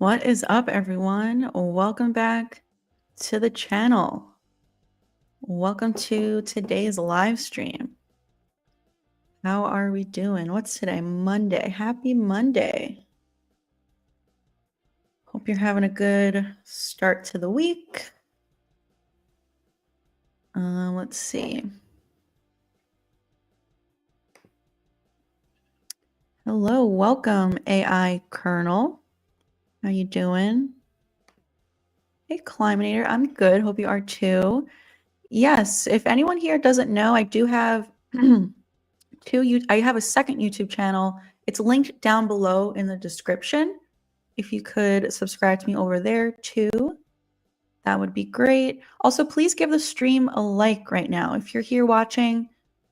What is up, everyone? Welcome back to the channel. Welcome to today's live stream. How are we doing? What's today? Monday. Happy Monday. Hope you're having a good start to the week. Let's see. Hello, welcome, AI Colonel. How you doing? Hey, Climinator. I'm good. Hope you are too. Yes, if anyone here doesn't know, I do have I have a second YouTube channel. It's linked down below in the description. If you could subscribe to me over there too, that would be great. Also, please give the stream a like right now. If you're here watching,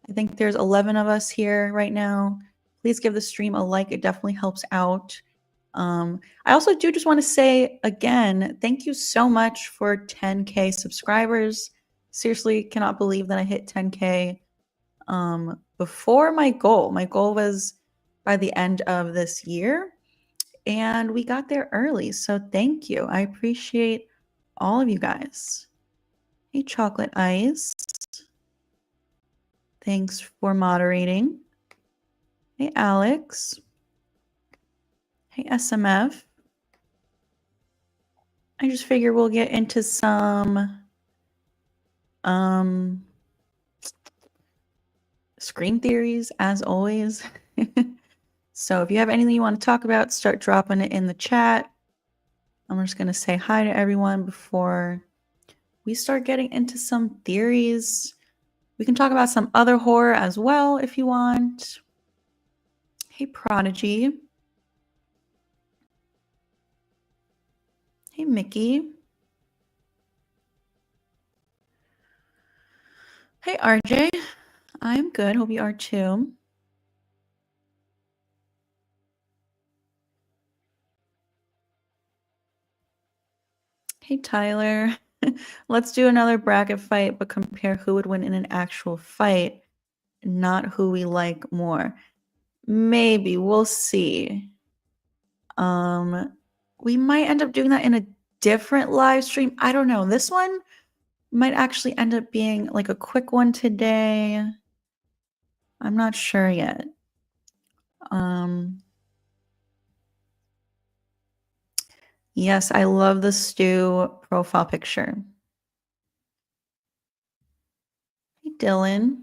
I think there's 11 of us here right now. Please give the stream a like. It definitely helps out. I also do just want to say again, thank you so much for 10K subscribers. Seriously, cannot believe that I hit 10K before my goal. My goal was by the end of this year, and we got there early. So thank you. I appreciate all of you guys. Hey, Chocolate Ice. Thanks for moderating. Hey, Alex. Hey, SMF. I just figure we'll get into some screen theories as always. So if you have anything you want to talk about, start dropping it in the chat. I'm just going to say hi to everyone before we start getting into some theories. We can talk about some other horror as well if you want. Hey, Prodigy. Hey, Mickey. Hey, RJ. I'm good. Hope you are too. Hey, Tyler. Let's do another bracket fight, but compare who would win in an actual fight, not who we like more. Maybe. We'll see. We might end up doing that in a different live stream. I don't know. This one might actually end up being like a quick one today. I'm not sure yet. Yes, I love the Stu profile picture. Hey, Dylan.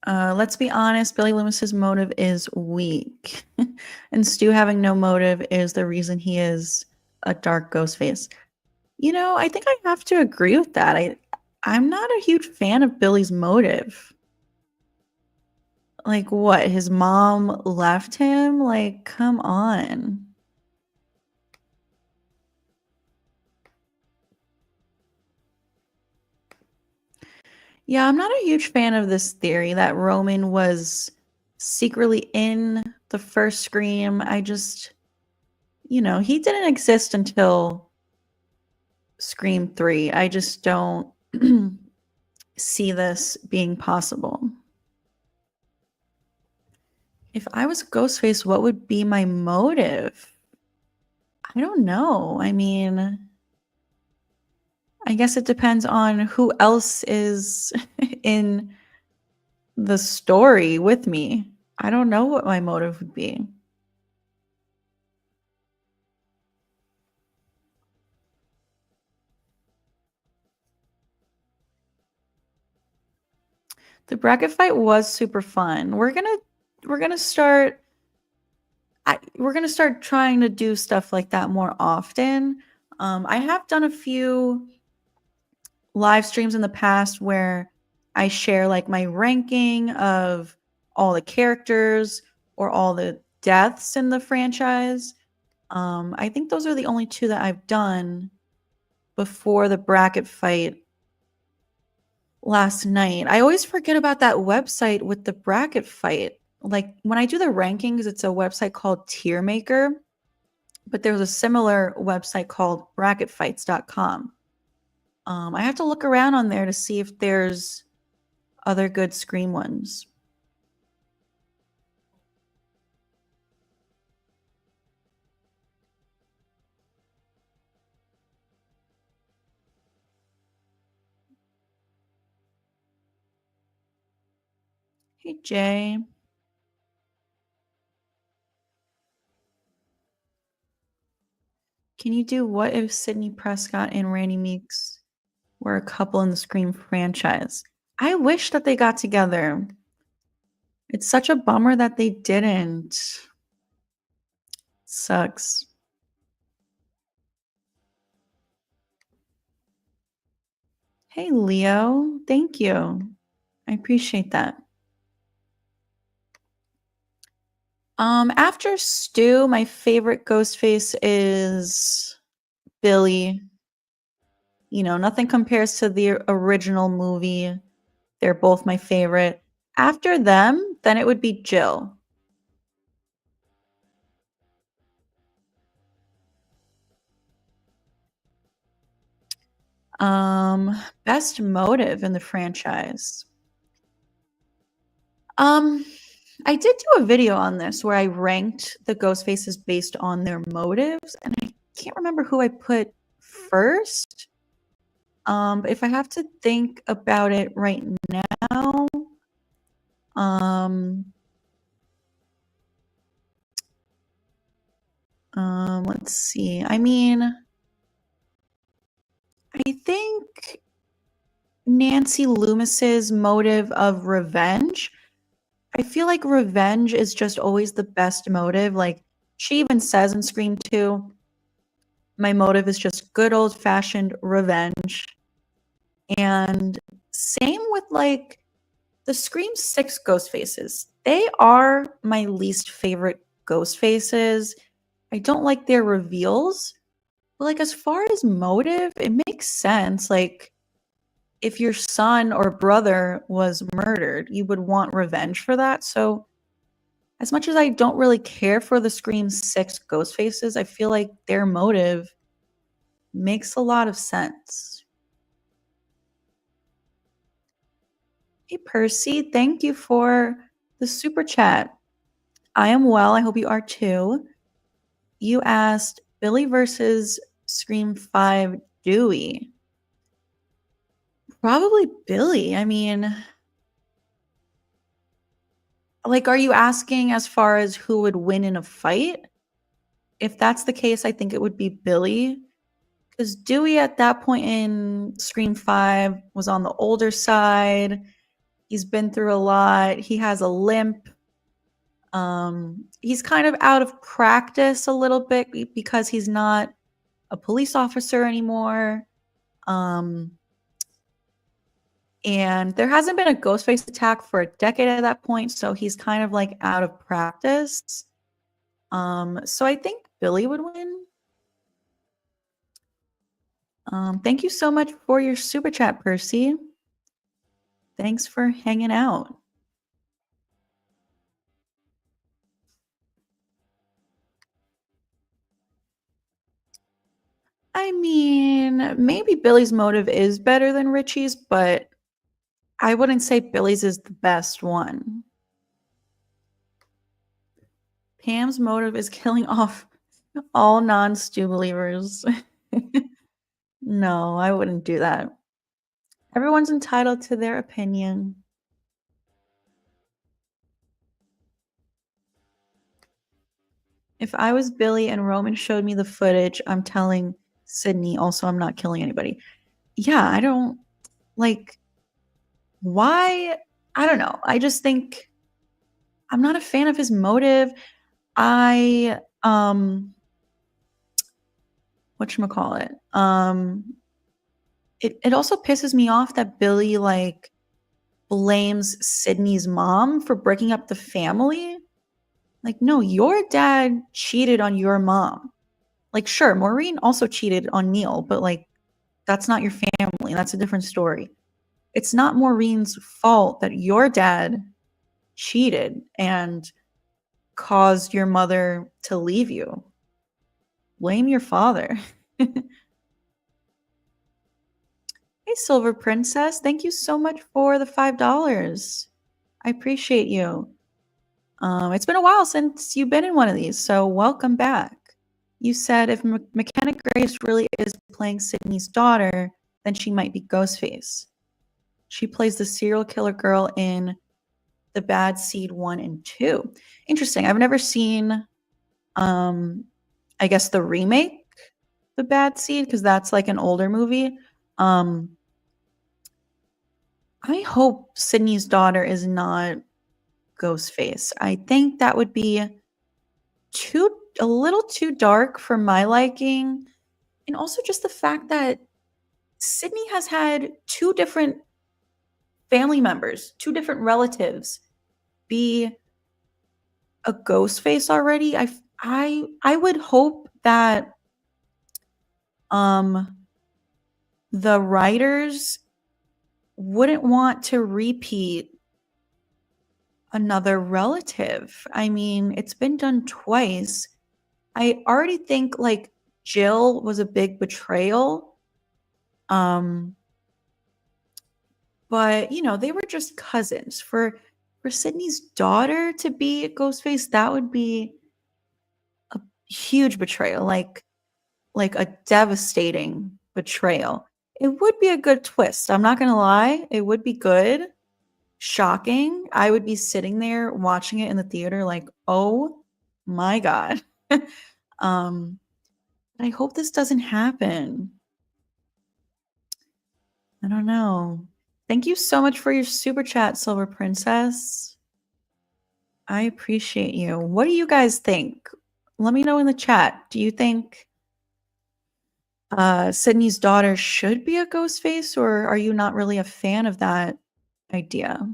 Let's be honest, Billy Loomis's motive is weak. And Stu having no motive is the reason he is a dark ghost face. You know, I think I have to agree with that. I'm not a huge fan of Billy's motive. Like, what? His mom left him? Like, come on. Yeah, I'm not a huge fan of this theory that Roman was secretly in the first Scream. I just, you know, he didn't exist until Scream 3. I just don't see this being possible. If I was Ghostface, what would be my motive? I don't know. I mean, I guess it depends on who else is in the story with me. I don't know what my motive would be. The bracket fight was super fun. We're gonna start trying to do stuff like that more often. I have done a few live streams in the past where I share like my ranking of all the characters or all the deaths in the franchise. I think those are the only two that I've done before the bracket fight last night. I always forget about that website with the bracket fight. Like when I do the rankings, it's a website called Tier Maker, but there's a similar website called bracketfights.com. I have to look around on there to see if there's other good Scream ones. Hey, Jay. Can you do what if Sidney Prescott and Randy Meeks were a couple in the Scream franchise? I wish that they got together. It's such a bummer that they didn't. Sucks. Hey, Leo. Thank you. I appreciate that. After Stu, my favorite Ghostface is Billy. You know, nothing compares to the original movie. They're both my favorite. After them, then it would be Jill. Best motive in the franchise. I did do a video on this where I ranked the ghost faces based on their motives, and I can't remember who I put first. But if I have to think about it right now, let's see. I mean, I think Nancy Loomis's motive of revenge. I feel like revenge is just always the best motive. Like, she even says in Scream 2, my motive is just good old-fashioned revenge. And same with, like, the Scream 6 ghost faces. They are my least favorite ghost faces. I don't like their reveals. But, like, as far as motive, it makes sense. Like, if your son or brother was murdered, you would want revenge for that. So, as much as I don't really care for the Scream 6 ghost faces, I feel like their motive makes a lot of sense. Hey, Percy, thank you for the super chat. I am well. I hope you are too. You asked Billy versus Scream 5 Dewey. Probably Billy. I mean, like, are you asking as far as who would win in a fight? If that's the case, I think it would be Billy. Because Dewey at that point in Scream 5 was on the older side. He's been through a lot. He has a limp. He's kind of out of practice a little bit because he's not a police officer anymore. And there hasn't been a Ghostface attack for a decade at that point, so he's kind of like out of practice. So I think Billy would win. Thank you so much for your super chat, Percy. Thanks for hanging out. I mean, maybe Billy's motive is better than Richie's, but I wouldn't say Billy's is the best one. Pam's motive is killing off all non-Stu believers. No, I wouldn't do that. Everyone's entitled to their opinion. If I was Billy and Roman showed me the footage, I'm telling Sydney, also, I'm not killing anybody. Yeah, I don't, like, why? I don't know. I just think I'm not a fan of his motive. Whatchamacallit? It also pisses me off that Billy, like, blames Sydney's mom for breaking up the family. Like, no, your dad cheated on your mom. Like, sure, Maureen also cheated on Neil, but, like, that's not your family. That's a different story. It's not Maureen's fault that your dad cheated and caused your mother to leave you. Blame your father. Hey, Silver Princess. Thank you so much for the $5. I appreciate you. It's been a while since you've been in one of these, so welcome back. You said if McKenna Grace really is playing Sydney's daughter, then she might be Ghostface. She plays the serial killer girl in The Bad Seed 1 and 2. Interesting. I've never seen, I guess, the remake, The Bad Seed, because that's like an older movie. I hope Sydney's daughter is not Ghostface. I think that would be a little too dark for my liking. And also just the fact that Sydney has had two different family members, two different relatives be a Ghostface already. I would hope that the writers wouldn't want to repeat another relative. I mean, it's been done twice. I already think like Jill was a big betrayal. But you know, they were just cousins. For Sydney's daughter to be a Ghostface, that would be a huge betrayal, like a devastating betrayal. It would be a good twist. I'm not gonna lie, it would be good. Shocking. I would be sitting there watching it in the theater like, "Oh my god." um I hope this doesn't happen. I don't know. Thank you so much for your super chat, Silver Princess. I appreciate you. What do you guys think? Let me know in the chat. Do you think Sydney's daughter should be a ghost face, or are you not really a fan of that idea?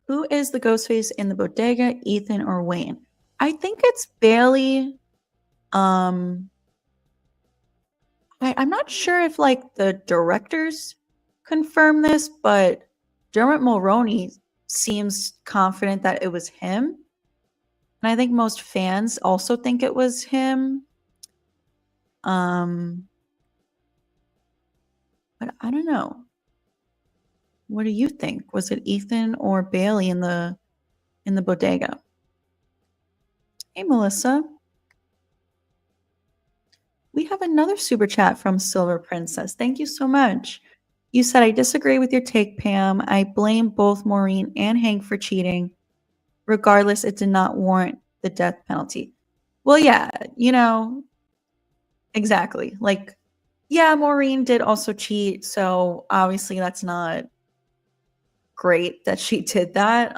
Who is the ghost face in the bodega, Ethan or Wayne? I think it's Bailey. I'm not sure if like the directors confirm this, but Dermot Mulroney seems confident that it was him. And I think most fans also think it was him. But I don't know. What do you think? Was it Ethan or Bailey in the bodega? Hey, Melissa. We have another super chat from Silver Princess. Thank you so much. You said, I disagree with your take, Pam. I blame both Maureen and Hank for cheating. Regardless, it did not warrant the death penalty. Well, yeah, you know, exactly. Like, yeah, Maureen did also cheat. So obviously that's not great that she did that.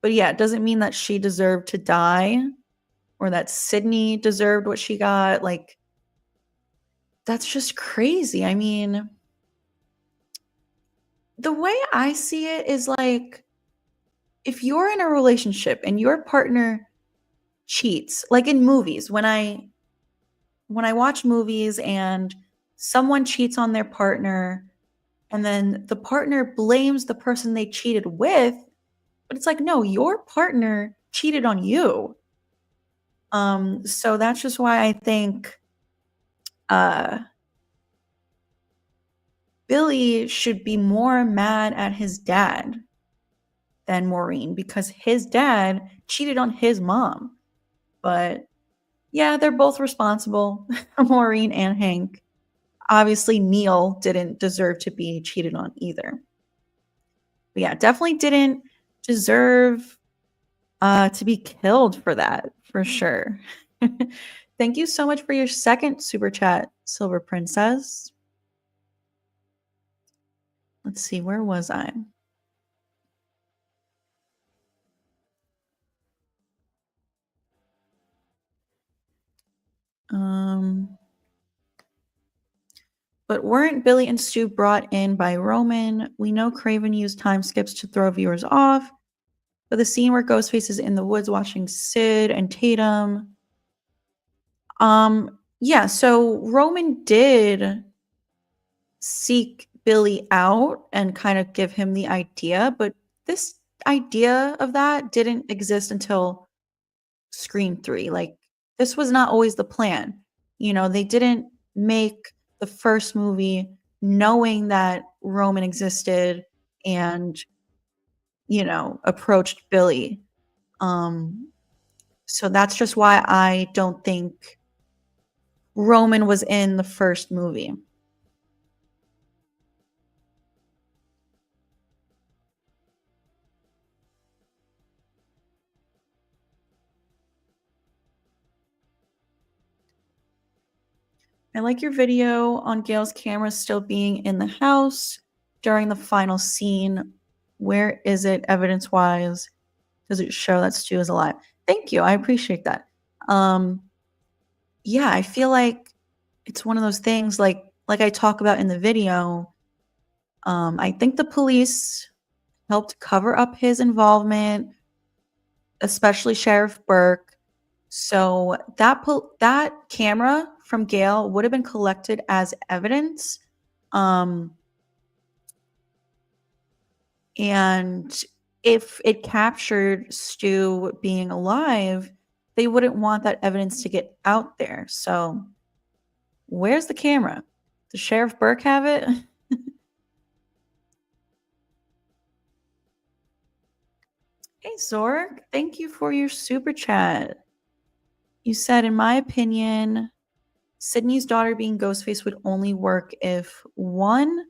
But yeah, it doesn't mean that she deserved to die or that Sydney deserved what she got. Like, that's just crazy. I mean, the way I see it is like, if you're in a relationship and your partner cheats, like in movies, when I watch movies and someone cheats on their partner and then the partner blames the person they cheated with, but it's like, no, your partner cheated on you. So that's just why I think Billy should be more mad at his dad than Maureen because his dad cheated on his mom. But yeah, they're both responsible, Maureen and Hank. Obviously, Neil didn't deserve to be cheated on either. But yeah, definitely didn't deserve to be killed for that, for sure. Thank you so much for your second super chat, Silver Princess. Let's see, where was I? But weren't Billy and Stu brought in by Roman? We know Craven used time skips to throw viewers off. But the scene where Ghostface is in the woods watching Sid and Tatum. Yeah, so Roman did seek Billy out and kind of give him the idea, but this idea of that didn't exist until Scream 3. Like, this was not always the plan. You know, they didn't make the first movie knowing that Roman existed and, you know, approached Billy. So that's just why I don't think Roman was in the first movie. I like your video on Gail's camera still being in the house during the final scene. Where is it evidence-wise? Does it show that Stu is alive? Thank you. I appreciate that. Yeah, I feel like it's one of those things like I talk about in the video. I think the police helped cover up his involvement, especially Sheriff Burke. So that camera from Gail would have been collected as evidence. And if it captured Stu being alive, they wouldn't want that evidence to get out there. So where's the camera? Does Sheriff Burke have it? Hey, Zork, thank you for your super chat. You said, in my opinion, Sydney's daughter being Ghostface would only work if, one,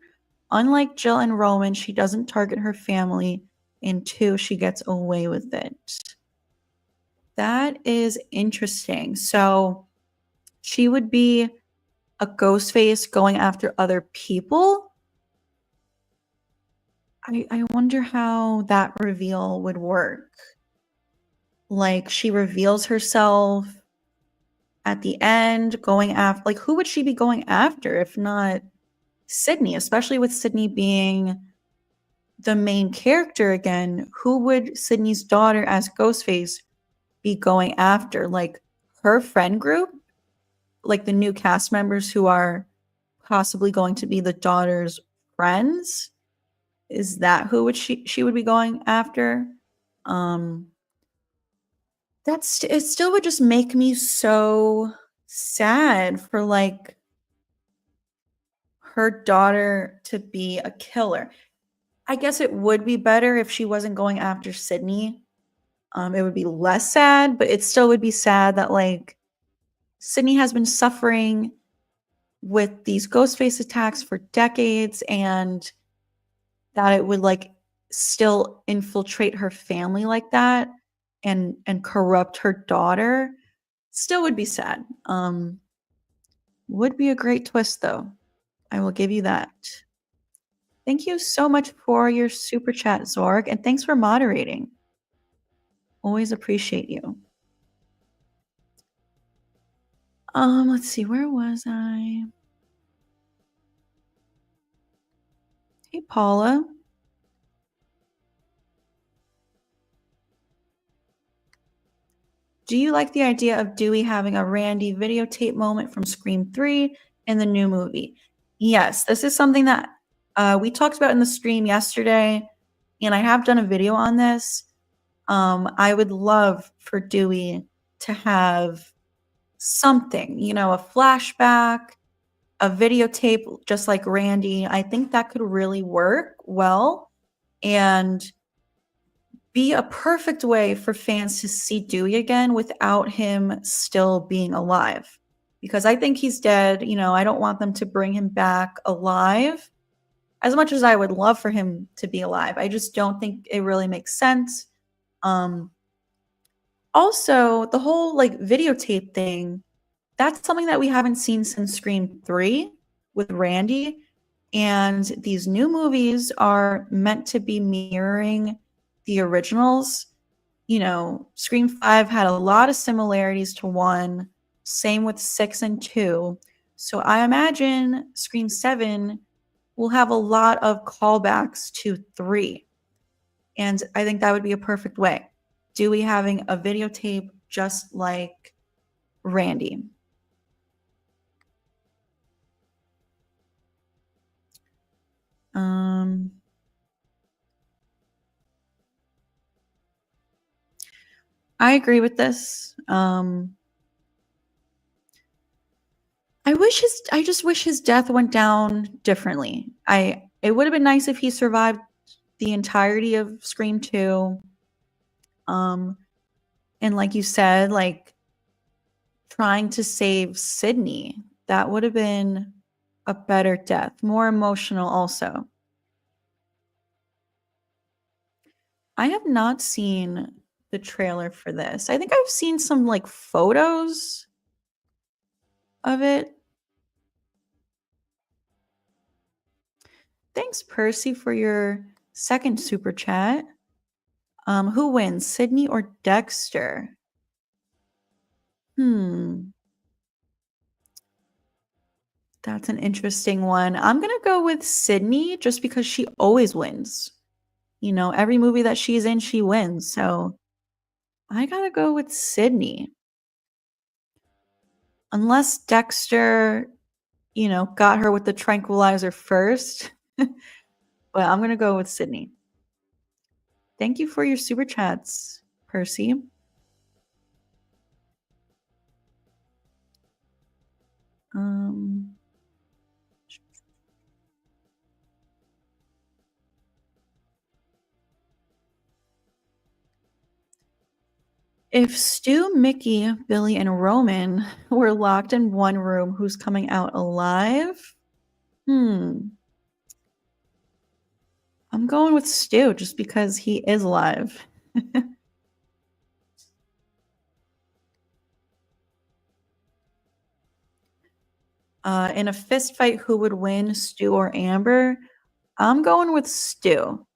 unlike Jill and Roman, she doesn't target her family, and two, she gets away with it. That is interesting. So she would be a Ghostface going after other people? I wonder how that reveal would work. Like, she reveals herself at the end, going after, like, who would she be going after if not Sydney? Especially with Sydney being the main character again, who would Sydney's daughter as Ghostface be going after? Like, her friend group? Like, the new cast members who are possibly going to be the daughter's friends? Is that who would she would be going after? That's it still would just make me so sad for, like, her daughter to be a killer. I guess it would be better if she wasn't going after Sydney. It would be less sad, but it still would be sad that, like, Sydney has been suffering with these Ghostface attacks for decades, and that it would, like, still infiltrate her family like that and corrupt her daughter. Still would be sad. Would be a great twist, though. I will give you that. Thank you so much for your super chat, Zorg, and thanks for moderating. Always appreciate you. Let's see, where was I? Hey, Paula. Do you like the idea of Dewey having a Randy videotape moment from Scream 3 in the new movie? Yes, this is something that we talked about in the stream yesterday, and I have done a video on this. I would love for Dewey to have something, you know, a flashback, a videotape, just like Randy. I think that could really work well and be a perfect way for fans to see Dewey again without him still being alive. Because I think he's dead. You know, I don't want them to bring him back alive. As much as I would love for him to be alive, I just don't think it really makes sense. Also, the whole, like, videotape thing, that's something that we haven't seen since Scream 3 with Randy. And these new movies are meant to be mirroring the originals. You know, Scream 5 had a lot of similarities to 1, same with 6 and 2. So I imagine Scream 7 will have a lot of callbacks to 3. And I think that would be a perfect way. Dewey having a videotape just like Randy. I agree with this. I just wish his death went down differently. It would have been nice if he survived the entirety of Scream 2. And like you said, like, trying to save Sydney, that would have been a better death, more emotional also. I have not seen the trailer for this. I think I've seen some, like, photos of it. Thanks, Percy, for your second super chat. Who wins, Sydney or Dexter? That's an interesting one. I'm gonna go with Sydney just because she always wins. You know, every movie that she's in, she wins. So I gotta go with Sydney. Unless Dexter, you know, got her with the tranquilizer first. But I'm gonna go with Sydney. Thank you for your super chats, Percy. If Stu, Mickey, Billy, and Roman were locked in one room, who's coming out alive? I'm going with Stu just because he is alive. In a fist fight, who would win, Stu or Amber? I'm going with Stu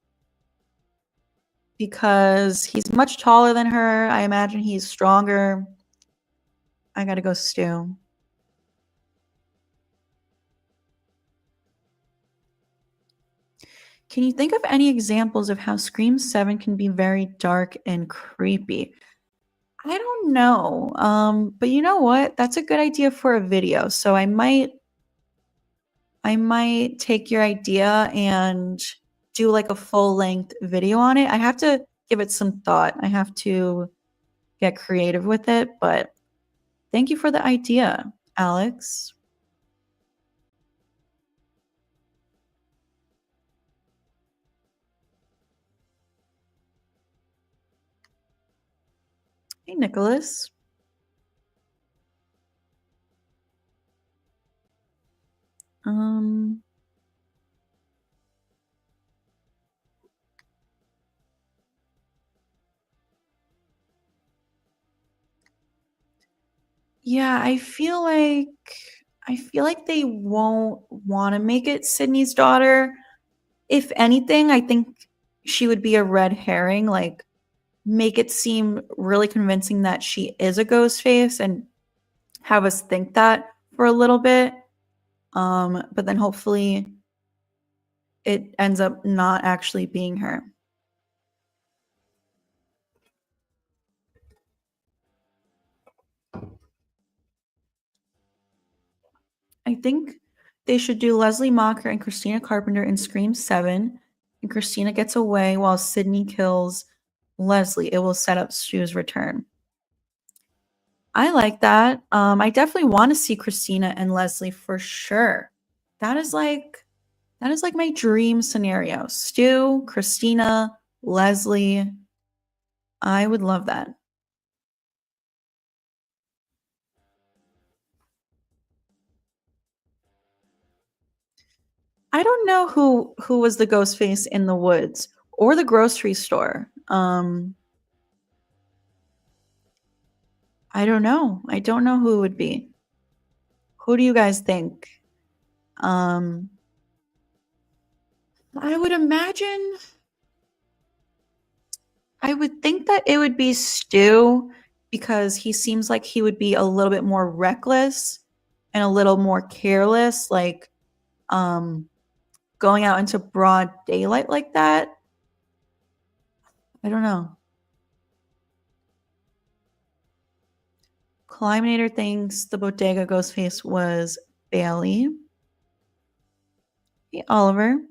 because he's much taller than her. I imagine he's stronger. I gotta go Stu. Can you think of any examples of how Scream 7 can be very dark and creepy? I don't know. But you know what? That's a good idea for a video. So I might take your idea and do like a full-length video on it. I have to give it some thought. I have to get creative with it, but thank you for the idea, Alex. Hey, Nicholas. Yeah, I feel like they won't want to make it Sydney's daughter. If anything, I think she would be a red herring, like make it seem really convincing that she is a ghost face and have us think that for a little bit. But then hopefully it ends up not actually being her. I think they should do Leslie Mocker and Christina Carpenter in Scream 7, and Christina gets away while Sydney kills Leslie. It will set up Stu's return. I like that. I definitely want to see Christina and Leslie for sure. That is like my dream scenario. Stu, Christina, Leslie. I would love that. I don't know who was the ghost face in the woods or the grocery store. I don't know. I don't know who it would be. Who do you guys think? I would imagine. I would think that it would be Stu because he seems like he would be a little bit more reckless and a little more careless, like going out into broad daylight like that. I don't know. Climinator thinks the bodega ghost face was Bailey. Hey, Oliver.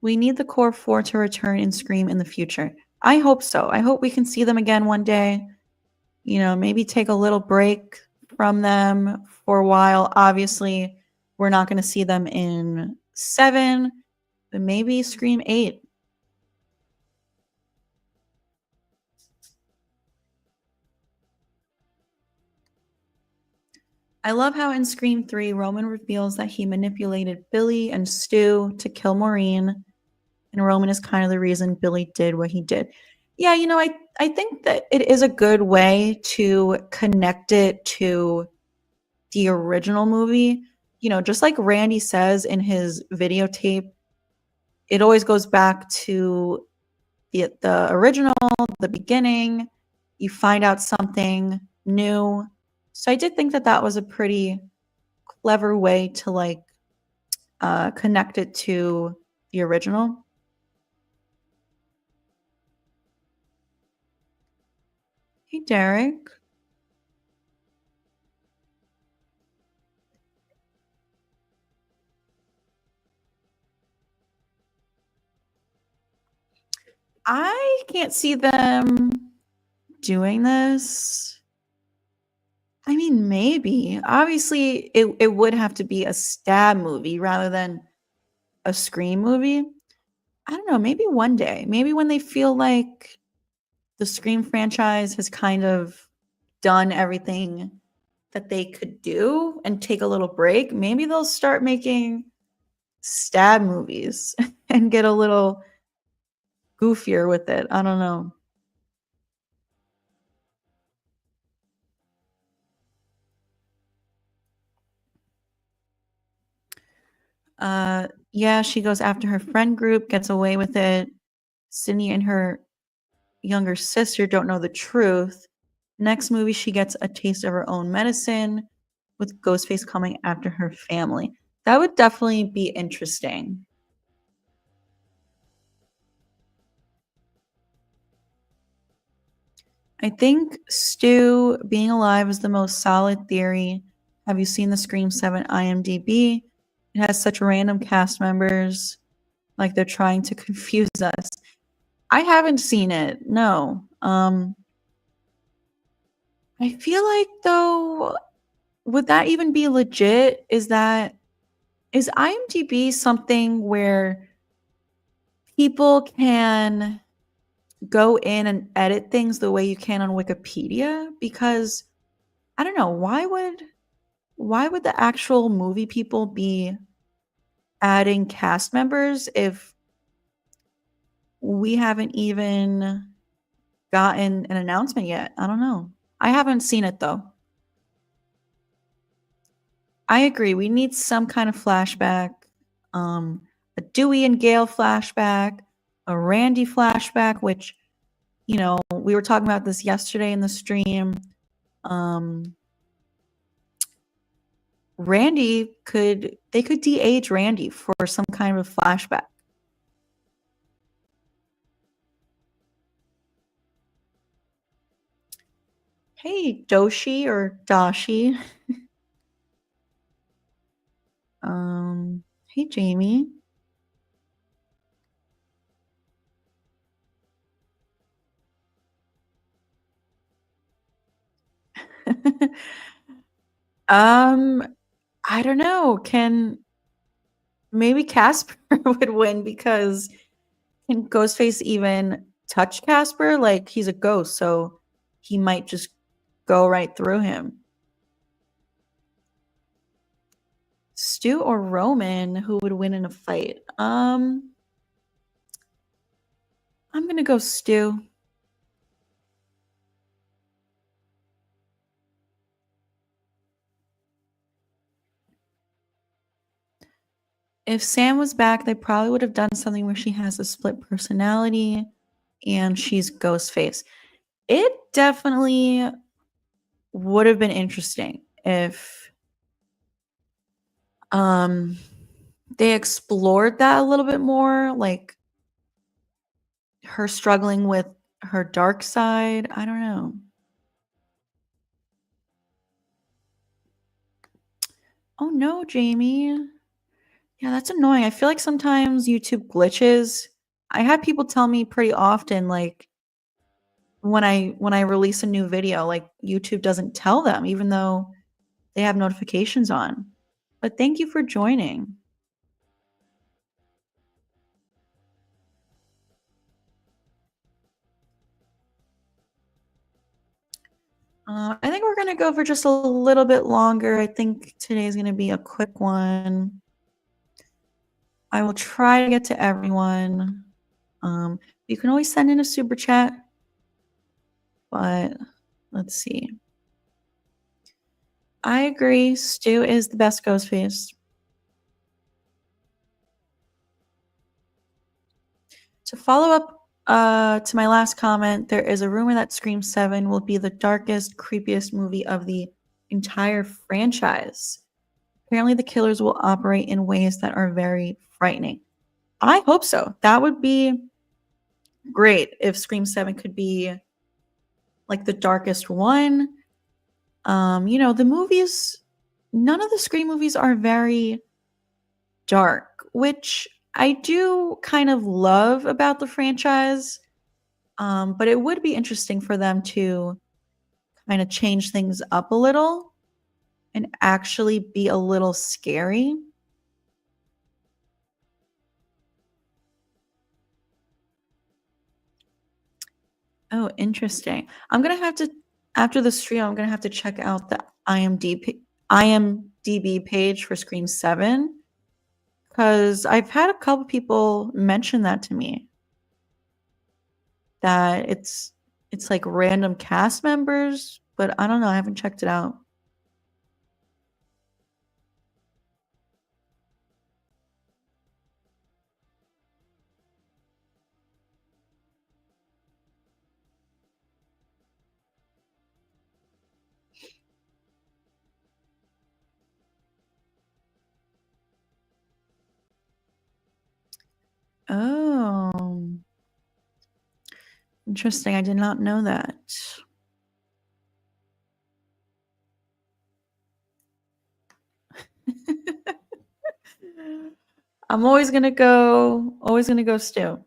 We need the core four to return in Scream in the future. I hope so. I hope we can see them again one day. You know, maybe take a little break from them for a while. Obviously, we're not going to see them in 7, but maybe Scream 8. I love how in Scream 3, Roman reveals that he manipulated Billy and Stu to kill Maureen, and Roman is kind of the reason Billy did what he did. Yeah, you know, I think that it is a good way to connect it to the original movie, just like Randy says in his videotape, it always goes back to the original, the beginning. You find out something new. So I did think that that was a pretty clever way to like connect it to the original. Hey, Derek. I can't see them doing this. I mean, maybe. Obviously, it would have to be a stab movie rather than a Scream movie. I don't know, maybe one day. Maybe when they feel like the Scream franchise has kind of done everything that they could do and take a little break, maybe they'll start making stab movies and get a little goofier with it. I don't know. Yeah, she goes after her friend group, gets away with it. Sydney and her younger sister don't know the truth. Next movie, she gets a taste of her own medicine with Ghostface coming after her family. That would definitely be interesting. I think Stu being alive is the most solid theory. Have you seen the Scream 7 IMDb? It has such random cast members, like they're trying to confuse us. I haven't seen it. No. I feel like though, would that even be legit? Is IMDb something where people can go in and edit things the way you can on Wikipedia? Because I don't know, why would the actual movie people be adding cast members if we haven't even gotten an announcement yet? I don't know. I haven't seen it though. I agree. We need some kind of flashback. A Dewey and Gale flashback, a Randy flashback, which, we were talking about this yesterday in the stream. Um, they could de-age Randy for some kind of flashback. Hey, Doshi or Dashi. Hey, Jamie. um, I don't know. Can maybe Casper would win because can Ghostface even touch Casper? Like he's a ghost, so he might just go right through him. Stu or Roman, who would win in a fight? I'm gonna go Stu. If Sam was back, they probably would have done something where she has a split personality and she's Ghostface. It definitely would have been interesting if um they explored that a little bit more, like her struggling with her dark side. I don't know. Oh no, Jamie. Yeah, that's annoying. I feel like sometimes YouTube glitches. I have people tell me pretty often, like when I release a new video, like YouTube doesn't tell them, even though they have notifications on. But thank you for joining. I think we're gonna go for just a little bit longer. I think today's gonna be a quick one. I will try to get to everyone. You can always send in a super chat, but let's see. I agree. Stu is the best Ghostface. To follow up to my last comment, there is a rumor that Scream 7 will be the darkest, creepiest movie of the entire franchise. Apparently, the killers will operate in ways that are very frightening. I hope so. That would be great if Scream 7 could be like the darkest one. The movies, none of the Scream movies are very dark, which I do kind of love about the franchise. But it would be interesting for them to kind of change things up a little and actually be a little scary. Oh, interesting. I'm gonna have to after the stream. I'm gonna have to check out the IMDb page for Scream 7 because I've had a couple people mention that to me that it's like random cast members, but I don't know. I haven't checked it out. Oh, interesting. I did not know that. I'm always gonna go Stu.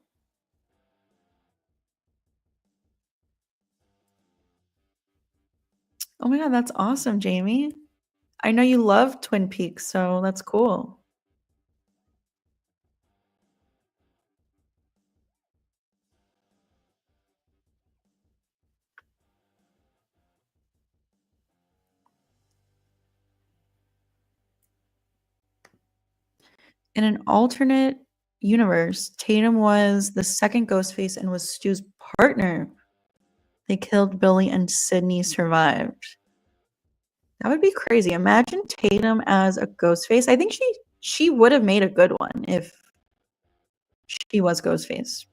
Oh my god, that's awesome, Jamie. I know you love Twin Peaks, so that's cool. In an alternate universe, Tatum was the second Ghostface and was Stu's partner. They killed Billy and Sydney survived. That would be crazy. Imagine Tatum as a Ghostface. I think she would have made a good one if she was Ghostface.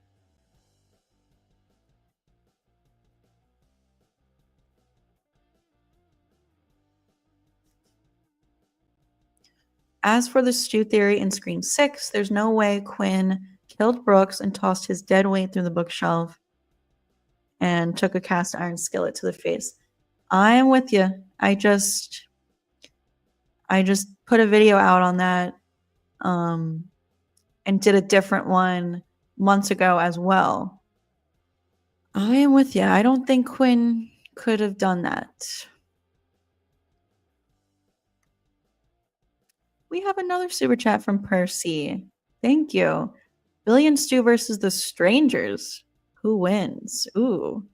As for the Stu theory in Scream 6, there's no way Quinn killed Brooks and tossed his dead weight through the bookshelf and took a cast iron skillet to the face. I am with you. I just put a video out on that and did a different one months ago as well. I am with you. I don't think Quinn could have done that. We have another super chat from Percy. Thank you. Billy and Stu versus the Strangers. Who wins? Ooh.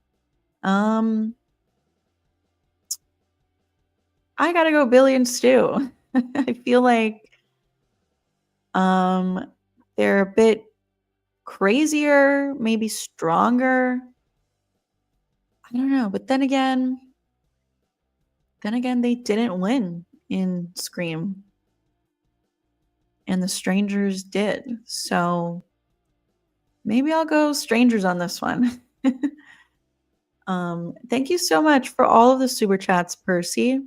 I gotta go Billy and Stu. I feel like they're a bit crazier, maybe stronger. I don't know, but then again, they didn't win in Scream, and the Strangers did. So maybe I'll go Strangers on this one. Thank you so much for all of the super chats, Percy.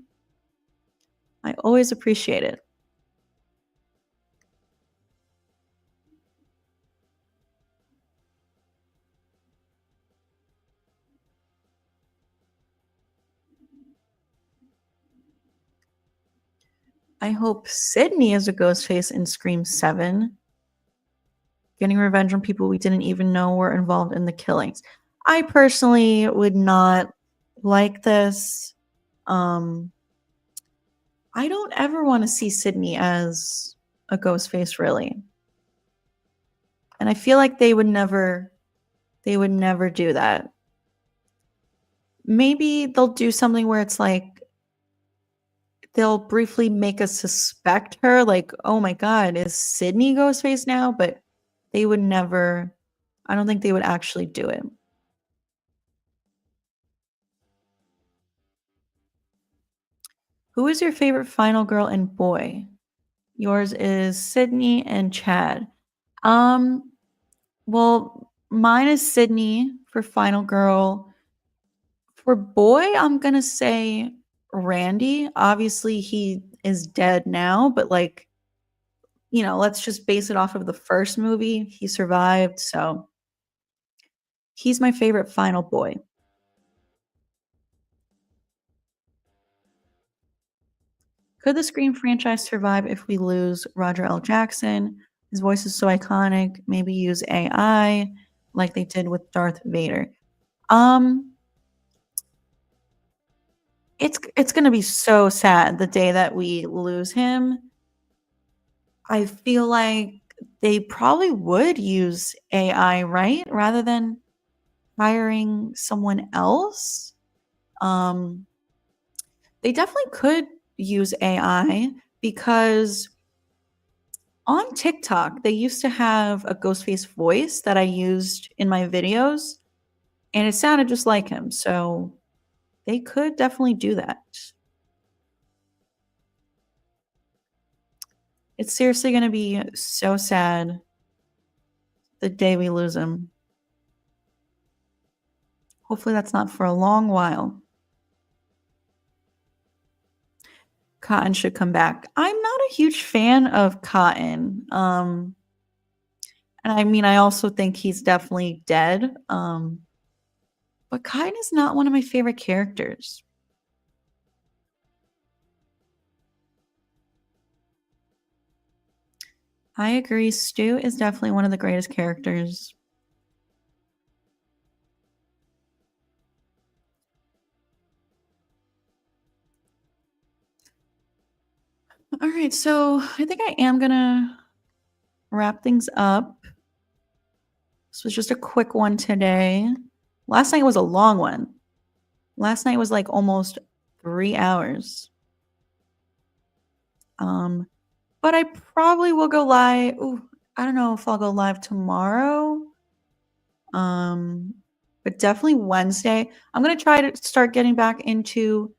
I always appreciate it. I hope Sydney is a ghost face in Scream 7, getting revenge on people we didn't even know were involved in the killings. I personally would not like this. I don't ever want to see Sydney as a ghost face, really. And I feel like they would never do that. Maybe they'll do something where it's like they'll briefly make us suspect her, like, oh my god, is Sydney Ghostface now? But they would never, I don't think they would actually do it. Who is your favorite final girl and boy? Yours is Sydney and Chad. Um, well, mine is Sydney for final girl. For boy, I'm gonna say Randy. Obviously, he is dead now, but like, let's just base it off of the first movie. He survived, so he's my favorite final boy. Could the Scream franchise survive if we lose Roger L. Jackson? His voice is so iconic. Maybe use AI like they did with Darth Vader. Um, it's gonna be so sad the day that we lose him. I feel like they probably would use AI, right? Rather than hiring someone else. Um, they definitely could use AI because on TikTok, they used to have a Ghostface voice that I used in my videos, and it sounded just like him. So they could definitely do that. It's seriously going to be so sad the day we lose him. Hopefully, that's not for a long while. Cotton should come back. I'm not a huge fan of Cotton. And I mean, I also think he's definitely dead. But Cotton is not one of my favorite characters. I agree. Stu is definitely one of the greatest characters. All right, so I think I am gonna wrap things up. This was just a quick one today. Last night was a long one. Last night was like almost 3 hours. But I probably will go live. Ooh, I don't know if I'll go live tomorrow. But definitely Wednesday. I'm gonna try to start getting back into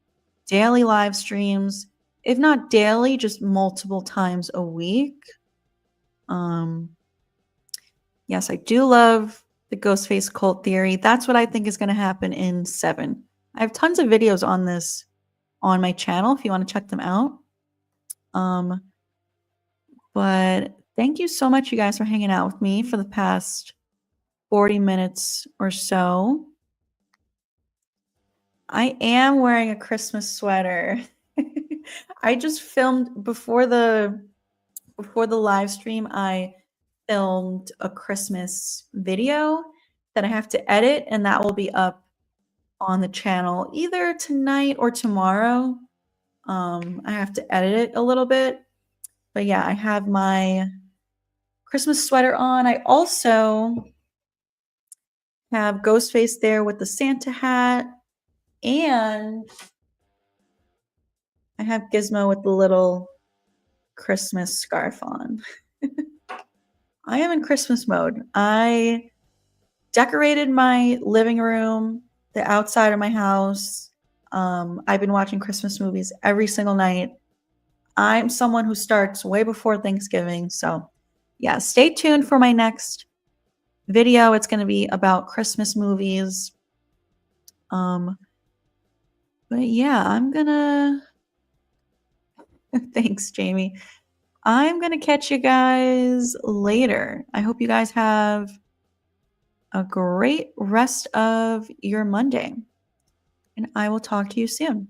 daily live streams. If not daily, just multiple times a week. Yes, I do love the Ghostface cult theory. That's what I think is going to happen in 7. I have tons of videos on this on my channel if you want to check them out. But thank you so much, you guys, for hanging out with me for the past 40 minutes or so. I am wearing a Christmas sweater. I just filmed before the live stream. I filmed a Christmas video that I have to edit, and that will be up on the channel either tonight or tomorrow. I have to edit it a little bit. But yeah, I have my Christmas sweater on. I also have Ghostface there with the Santa hat, and I have Gizmo with the little Christmas scarf on. I am in Christmas mode. I decorated my living room, the outside of my house. I've been watching Christmas movies every single night. I'm someone who starts way before Thanksgiving. So, yeah, stay tuned for my next video. It's going to be about Christmas movies. But yeah, I'm going to. Thanks, Jamie. I'm going to catch you guys later. I hope you guys have a great rest of your Monday. And I will talk to you soon.